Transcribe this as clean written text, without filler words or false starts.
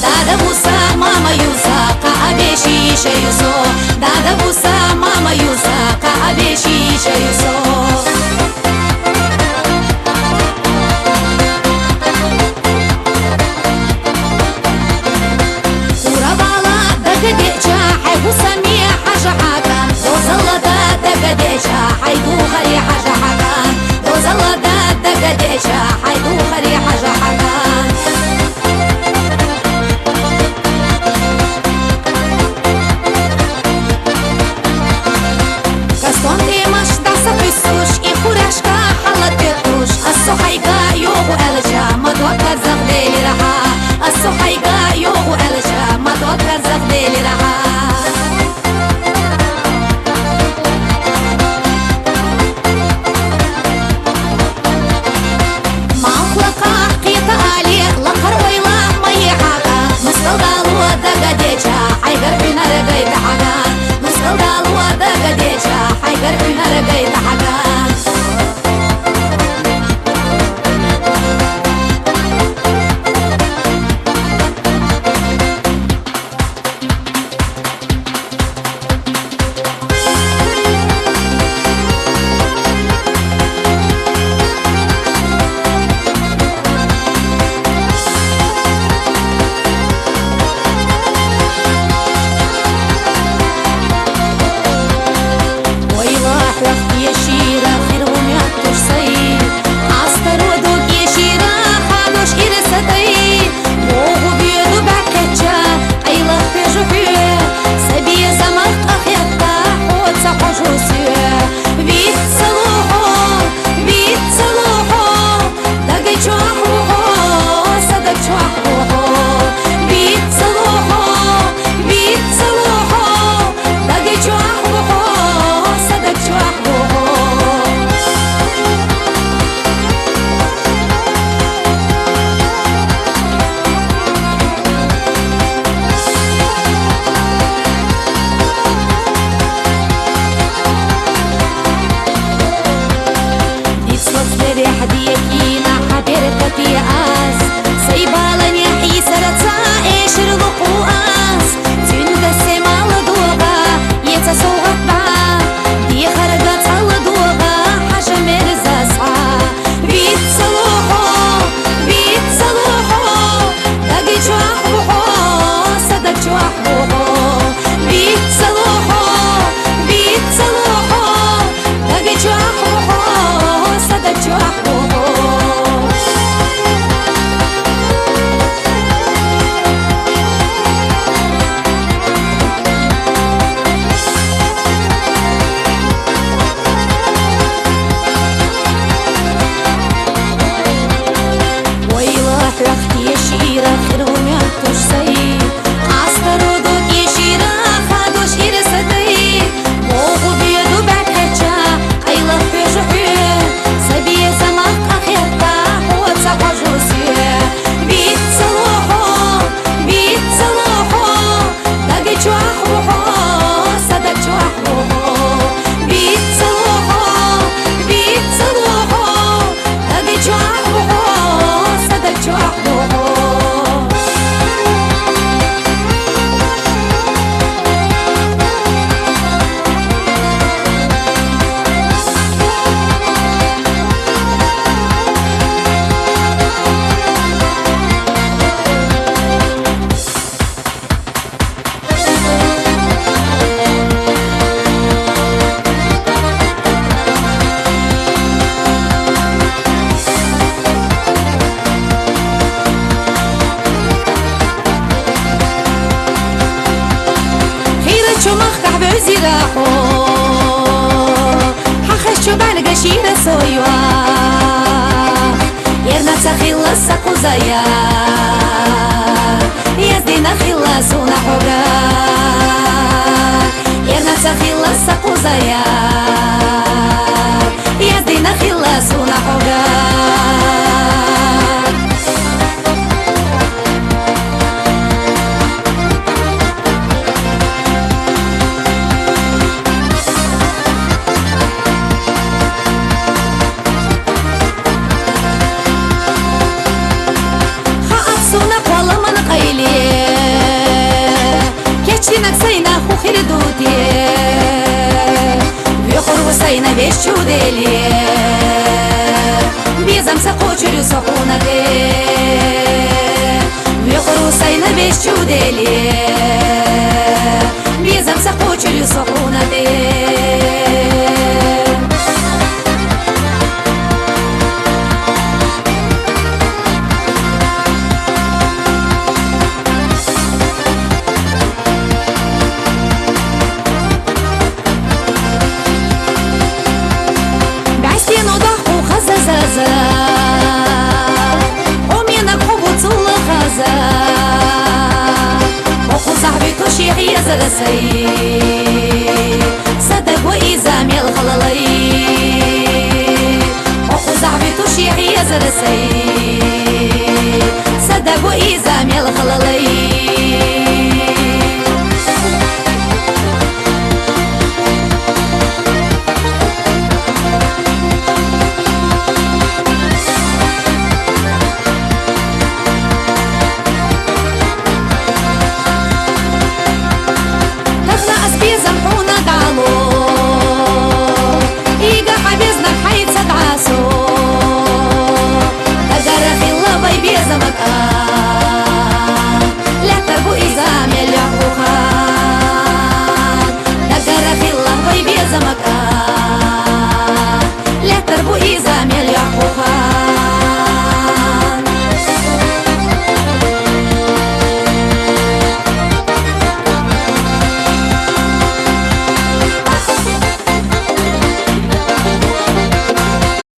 Dada busa mama yusa ka abeshi shayuso. Dada busa mama yusa ka abeshi shayuso. Urabala daga decha hay busami haja hakan. Dozalla daga decha hay du khari haja hakan. Dozalla daga decha hay du khari haja hakan. زراحو حخش بالغ شير سويوا يرنا تخيل سقوزايا يزدنا خلصونا حوغا يرنا تخيل سقوزايا يزدنا خلصونا حوغا خوتي بيخور وسينا بيشو ديلي بيزم سقوچري سخونتي بيخور وسينا بيشو ديلي بيزم سقوچري سخونتي شيعي زرسي صدق وإزامي الخلالي أخو زعبي شيعي زرسي صدق وإزامي